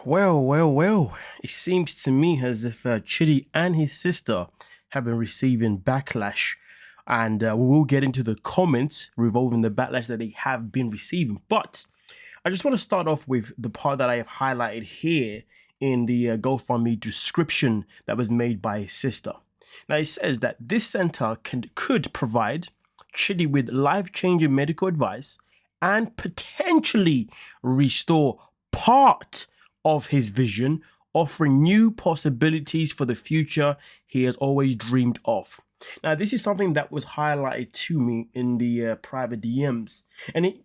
Well. It seems to me as if Chidi and his sister have been receiving backlash. And we will get into the comments revolving the backlash that they have been receiving. But I just want to start off with the part that I have highlighted here in the GoFundMe description that was made by his sister. Now, it says that this center could provide Chidi with life-changing medical advice and potentially restore part of his vision, offering new possibilities for the future he has always dreamed of. Now, this is something that was highlighted to me in the private DMs, and it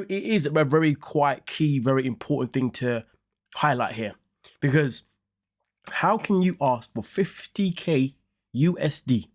is a very quite key, very important thing to highlight here, because how can you ask for 50k USD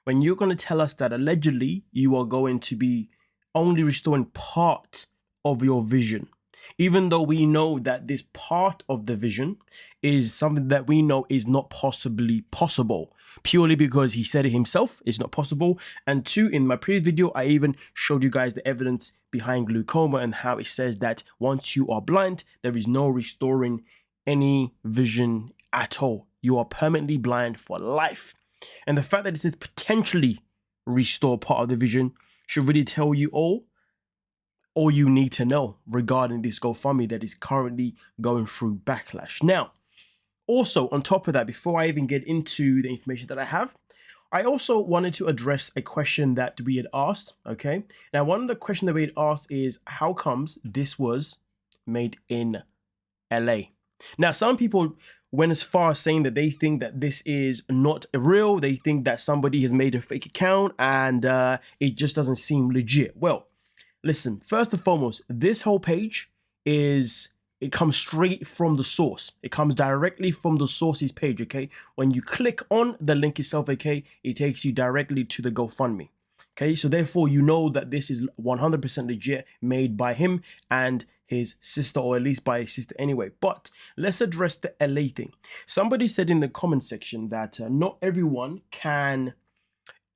when you're going to tell us that allegedly you are going to be only restoring part of your vision, even though we know that this part of the vision is something that we know is not possibly possible, purely because he said it himself, it's not possible. And two, in my previous video, I even showed you guys the evidence behind glaucoma and how it says that once you are blind, there is no restoring any vision at all. You are permanently blind for life. And the fact that this is potentially restore part of the vision should really tell you all you need to know regarding this GoFundMe that is currently going through backlash. Now, also on top of that, before I even get into the information that I have, I also wanted to address a question that we had asked, okay? Now, one of the questions that we had asked is, how comes this was made in LA? Now, some people went as far as saying that they think that this is not real. They think that somebody has made a fake account and it just doesn't seem legit. Well, listen, first and foremost, this whole page it comes straight from the source. It comes directly from the source's page, okay? When you click on the link itself, okay, it takes you directly to the GoFundMe. Okay, so therefore you know that this is 100% legit, made by him and his sister, or at least by his sister anyway. But let's address the LA thing. Somebody said in the comment section that not everyone can.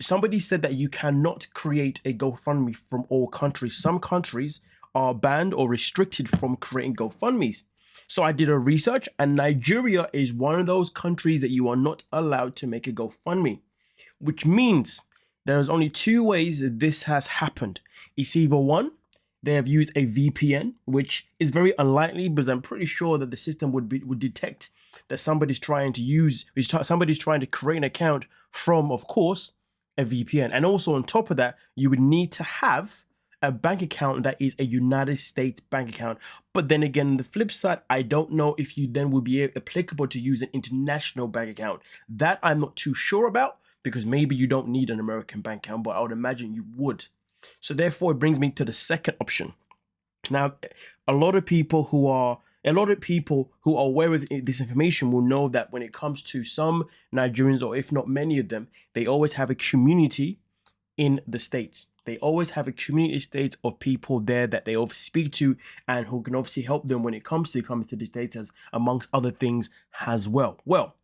Somebody said that you cannot create a GoFundMe from all countries. Some countries are banned or restricted from creating GoFundMes. So I did a research, and Nigeria is one of those countries that you are not allowed to make a GoFundMe, which means there's only two ways that this has happened. It's either one, they have used a VPN, which is very unlikely because I'm pretty sure that the system would detect that somebody's trying to create an account from, of course, a VPN. And also on top of that, you would need to have a bank account that is a United States bank account. But then again, on the flip side, I don't know if you then would be applicable to use an international bank account. That I'm not too sure about, because maybe you don't need an American bank account, but I would imagine you would. So therefore, it brings me to the second option. Now, a lot of people who are aware of this information will know that when it comes to some Nigerians, or if not many of them, they always have a community in the States. They always have a community state of people there that they obviously speak to and who can obviously help them when it comes to coming to the States, as amongst other things as well. Well,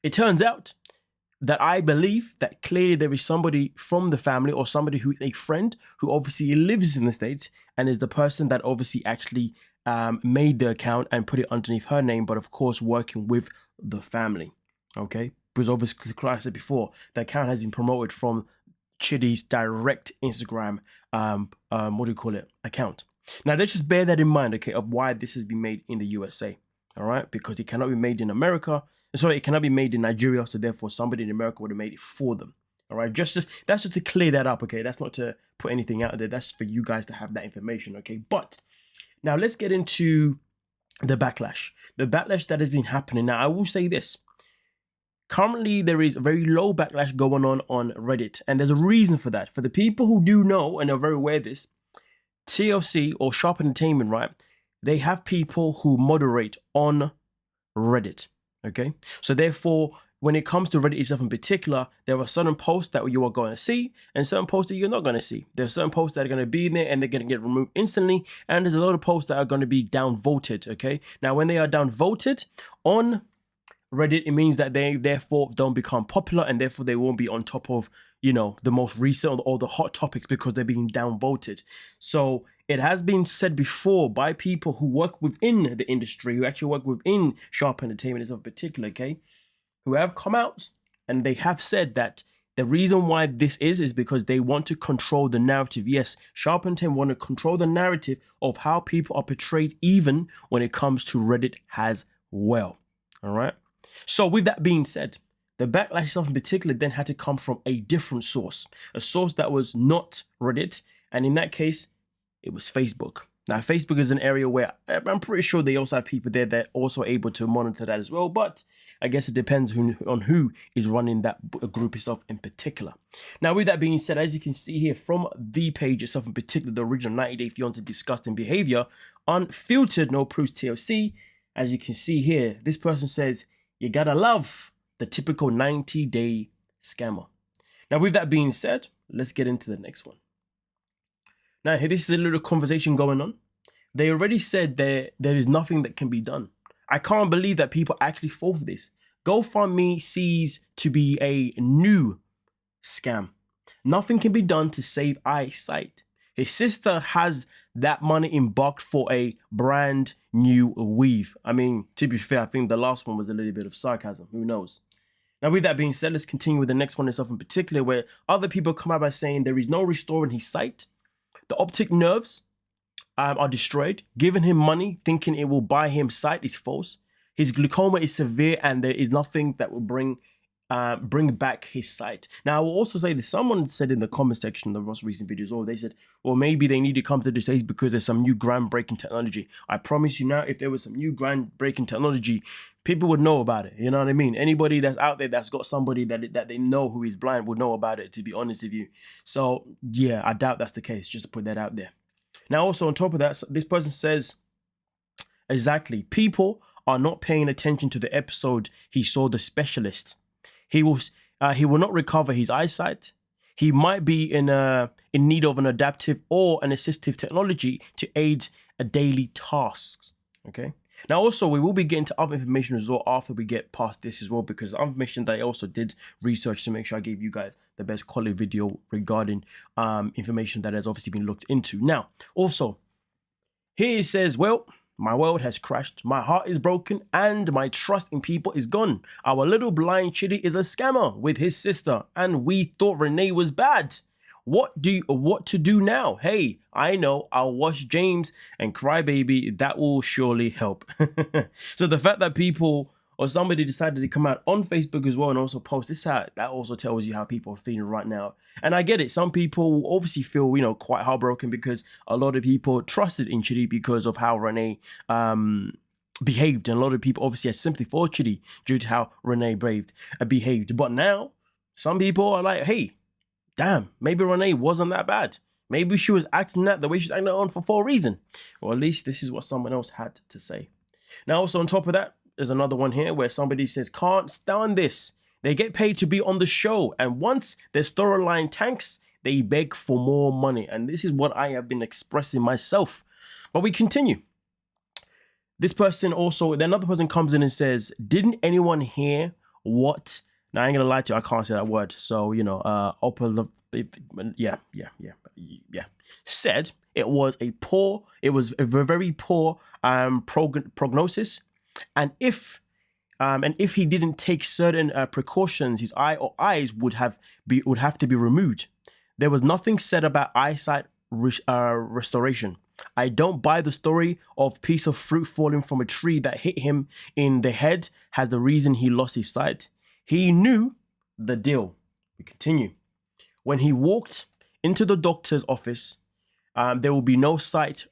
it turns out that I believe that clearly there is somebody from the family, or somebody who is a friend who obviously lives in the States and is the person that obviously actually made the account and put it underneath her name, but of course working with the family, okay? Because obviously, like I said before, the account has been promoted from Chidi's direct Instagram, account. Now, let's just bear that in mind, okay, of why this has been made in the USA, all right? Because it cannot be made in America. Sorry, it cannot be made in Nigeria, so therefore somebody in America would have made it for them. All right, that's just to clear that up, okay? That's not to put anything out there. That's for you guys to have that information, okay? But now let's get into the backlash. The backlash that has been happening. Now, I will say this. Currently, there is a very low backlash going on Reddit, and there's a reason for that. For the people who do know and are very aware of this, TLC, or Sharp Entertainment, right? They have people who moderate on Reddit. Okay, so therefore, when it comes to Reddit itself in particular, there are certain posts that you are going to see and certain posts that you're not going to see. There are certain posts that are going to be in there and they're going to get removed instantly, and there's a lot of posts that are going to be downvoted. Okay, now when they are downvoted on Reddit, it means that they therefore don't become popular, and therefore they won't be on top of, the most recent or the hot topics, because they're being downvoted. So it has been said before by people who work within the industry, who actually work within Sharp Entertainment in particular, okay, who have come out and they have said that the reason why this is because they want to control the narrative. Yes, Sharp Entertainment want to control the narrative of how people are portrayed, even when it comes to Reddit as well. All right. So with that being said, the backlash itself in particular then had to come from a different source, a source that was not Reddit. And in that case, it was Facebook. Now, Facebook is an area where I'm pretty sure they also have people there that are also able to monitor that as well. But I guess it depends on who is running that group itself in particular. Now, with that being said, as you can see here from the page itself in particular, the original 90-Day Fiancé Disgusting Behavior, Unfiltered, No Proofs TLC, as you can see here, this person says, you gotta love the typical 90-day scammer. Now, with that being said, let's get into the next one. Now, here, this is a little conversation going on. They already said there is nothing that can be done. I can't believe that people actually fall for this. GoFundMe sees to be a new scam. Nothing can be done to save eyesight. His sister has that money embarked for a brand new weave. I mean, to be fair, I think the last one was a little bit of sarcasm. Who knows? Now, with that being said, let's continue with the next one itself in particular, where other people come out by saying there is no restoring his sight. The optic nerves are destroyed. Giving him money, thinking it will buy him sight, is false. His glaucoma is severe, and there is nothing that will bring back his sight. Now, I will also say that someone said in the comment section of the most recent videos, they said, well, maybe they need to come to this stage because there's some new groundbreaking technology. I promise you now, if there was some new groundbreaking technology, people would know about it. You know what I mean? Anybody that's out there that's got somebody that they know who is blind would know about it, to be honest with you. So yeah, I doubt that's the case. Just to put that out there. Now, also on top of that, this person says, exactly, people are not paying attention to the episode he saw the specialist. He will not recover his eyesight. He might be in need of an adaptive or an assistive technology to aid a daily tasks. Okay. Now, also, we will be getting to other information as well after we get past this as well, because the information that I also did research to make sure I gave you guys the best quality video regarding information that has obviously been looked into. Now, also, here it says, well, my world has crashed, my heart is broken, and my trust in people is gone. Our little blind Chidi is a scammer with his sister, and we thought Renee was bad. What to do now? Hey, I know, I'll watch James and Crybaby. That will surely help. So the fact that people or somebody decided to come out on Facebook as well and also post this out, that also tells you how people are feeling right now. And I get it. Some people obviously feel, quite heartbroken because a lot of people trusted in Chidi because of how Renee behaved. And a lot of people obviously had sympathy for Chidi due to how Renee behaved. But now some people are like, hey, damn, maybe Renee wasn't that bad. Maybe she was acting the way she's acting on for a reason. Or at least this is what someone else had to say. Now, also on top of that, there's another one here where somebody says, can't stand this. They get paid to be on the show. And once their storyline tanks, they beg for more money. And this is what I have been expressing myself. But we continue. This person also, another person comes in and says, didn't anyone hear what... Now, I ain't gonna lie to you, I can't say that word. So, said it was a very poor prognosis. And if he didn't take certain precautions, his eyes would have to be removed. There was nothing said about eyesight restoration. I don't buy the story of piece of fruit falling from a tree that hit him in the head as the reason he lost his sight. He knew the deal. We continue. When he walked into the doctor's office, there will be no sight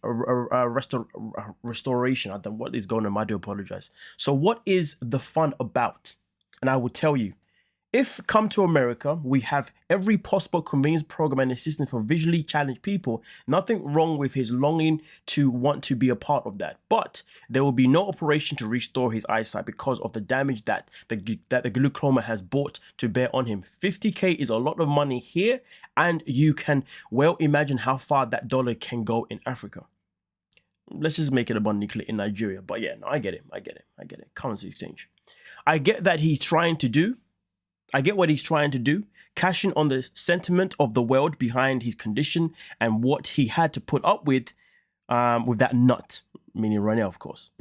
restoration. I don't know what is going on. I do apologize. So what is the fun about? And I will tell you. If come to America, we have every possible convenience program and assistance for visually challenged people. Nothing wrong with his longing to want to be a part of that. But there will be no operation to restore his eyesight because of the damage that the glaucoma has brought to bear on him. 50K is a lot of money here, and you can well imagine how far that dollar can go in Africa. Let's just make it abundantly clear in Nigeria. But yeah, no, I get it. Currency exchange. I get what he's trying to do, cashing on the sentiment of the world behind his condition and what he had to put up with with that nut, meaning Ronell, of course.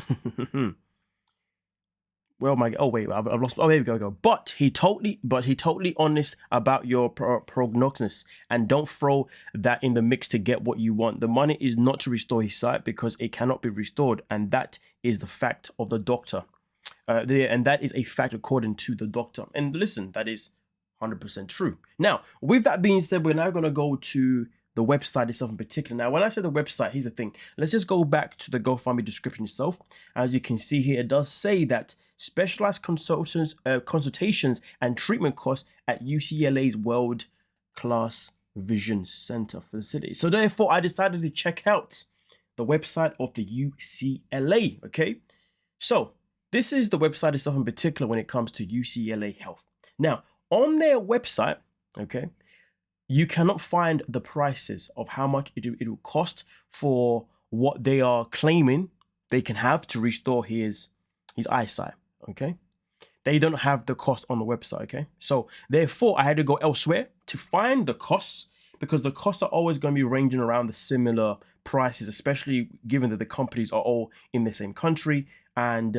Well, wait, I've lost. Oh, there we go. But he totally honest about your prognosis, and don't throw that in the mix to get what you want. The money is not to restore his sight because it cannot be restored, and that is the fact of the doctor. And that is a fact according to the doctor. And listen, that is 100% true. Now, with that being said, we're now going to go to the website itself in particular. Now, when I say the website, here's the thing. Let's just go back to the GoFundMe description itself. As you can see here, it does say that specialized consultations and treatment costs at UCLA's World Class Vision Center facility. So therefore, I decided to check out the website of the UCLA, okay? So this is the website itself in particular when it comes to UCLA Health. Now, on their website, okay, you cannot find the prices of how much it will cost for what they are claiming they can have to restore his eyesight, okay? They don't have the cost on the website, okay? So therefore, I had to go elsewhere to find the costs, because the costs are always going to be ranging around the similar prices, especially given that the companies are all in the same country and,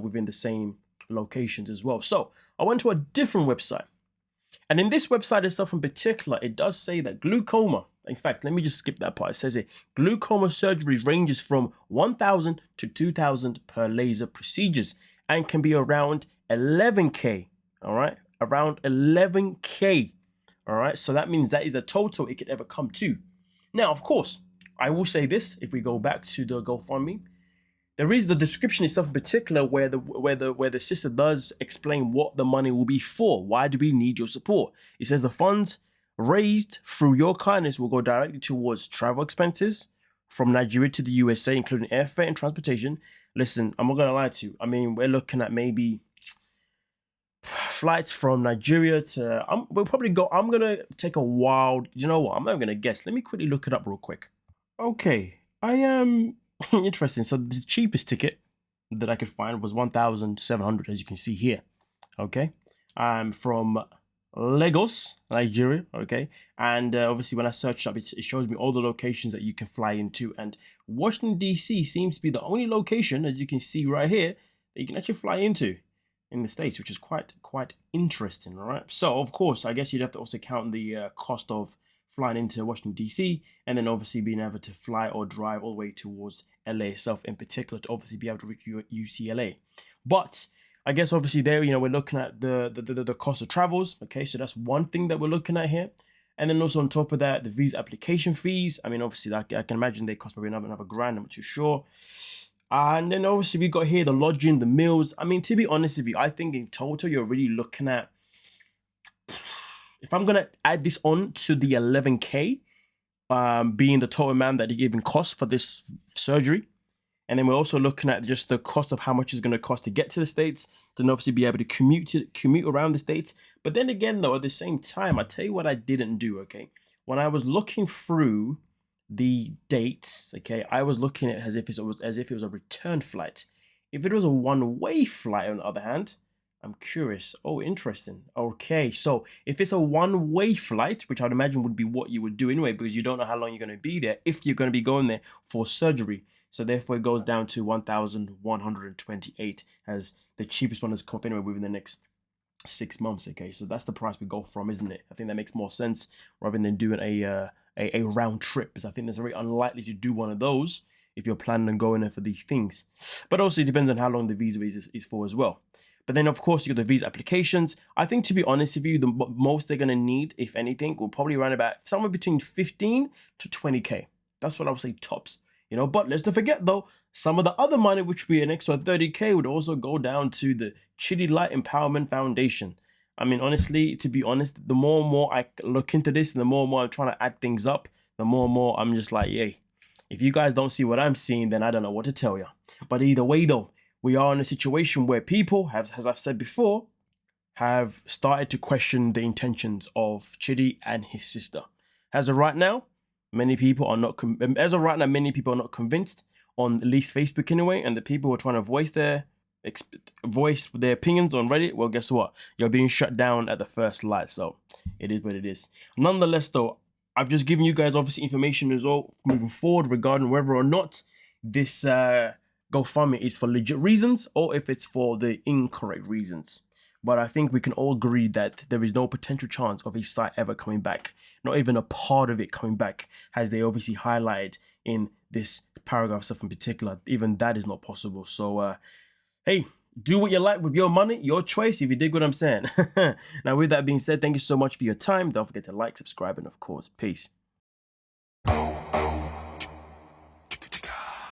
within the same locations as well. So I went to a different website. And in this website itself in particular, it does say that glaucoma, in fact, let me just skip that part. It says it, glaucoma surgery ranges from 1,000 to 2,000 per laser procedures and can be around 11K, all right? Around 11K, all right? So that means that is the total it could ever come to. Now, of course, I will say this, if we go back to the GoFundMe, there is the description itself in particular where the sister does explain what the money will be for. Why do we need your support? It says the funds raised through your kindness will go directly towards travel expenses from Nigeria to the USA, including airfare and transportation. Listen, I'm not gonna lie to you. I mean, we're looking at maybe flights from Nigeria to. We'll probably go. I'm gonna take a wild. You know what? I'm not gonna guess. Let me quickly look it up real quick. Okay, I am. Interesting. So the cheapest ticket that I could find was 1,700, as you can see here. Okay, I'm from Lagos, Nigeria. Okay, and obviously when I search up, it shows me all the locations that you can fly into, and Washington DC seems to be the only location, as you can see right here, that you can actually fly into in the States, which is quite interesting. All right. So of course, I guess you'd have to also count the cost of flying into Washington DC, and then obviously being able to fly or drive all the way towards LA itself in particular to obviously be able to reach UCLA. But I guess obviously there, we're looking at the cost of travels. Okay, so that's one thing that we're looking at here. And then also on top of that, the visa application fees. I mean, obviously I can imagine they cost probably another grand, I'm not too sure. And then obviously we got here the lodging, the meals. I mean, to be honest with you, I think in total you're really looking at, if I'm gonna add this on to the 11K, being the total amount that it even costs for this surgery, and then we're also looking at just the cost of how much it's gonna cost to get to the States, to obviously be able to commute around the States. But then again, though, at the same time, I tell you what I didn't do. Okay, when I was looking through the dates, okay, I was looking at it as if it was a return flight. If it was a one-way flight, on the other hand, I'm curious. Oh, interesting. Okay, so if it's a one-way flight, which I'd imagine would be what you would do anyway, because you don't know how long you're going to be there, if you're going to be going there for surgery. So therefore, it goes down to 1,128 as the cheapest one has come up anyway within the next 6 months. Okay, so that's the price we go from, isn't it? I think that makes more sense rather than doing a round trip, because I think it's very unlikely to do one of those if you're planning on going there for these things. But also, it depends on how long the visa is for as well. But then, of course, you got the visa applications. I think, to be honest with you, the most they're going to need, if anything, will probably run about somewhere between 15 to 20K. That's what I would say tops. But let's not forget, though, some of the other money, which would be an extra 30K, would also go down to the Chidi Light Empowerment Foundation. I mean, honestly, to be honest, the more and more I look into this, and the more and more I'm trying to add things up, the more and more I'm just like, yay. If you guys don't see what I'm seeing, then I don't know what to tell you. But either way, though, we are in a situation where people, as I've said before, have started to question the intentions of Chidi and his sister. As of right now, many people are not convinced, on at least Facebook anyway, and the people who are trying to voice their opinions on Reddit, well, guess what? You're being shut down at the first light, so it is what it is. Nonetheless, though, I've just given you guys obviously information as well moving forward regarding whether or not this GoFundMe is for legit reasons or if it's for the incorrect reasons. But I think we can all agree that there is no potential chance of his site ever coming back, not even a part of it coming back, as they obviously highlighted in this paragraph stuff in particular. Even that is not possible. So, hey, do what you like with your money, your choice, if you dig what I'm saying. Now, with that being said, thank you so much for your time. Don't forget to like, subscribe, and of course, peace.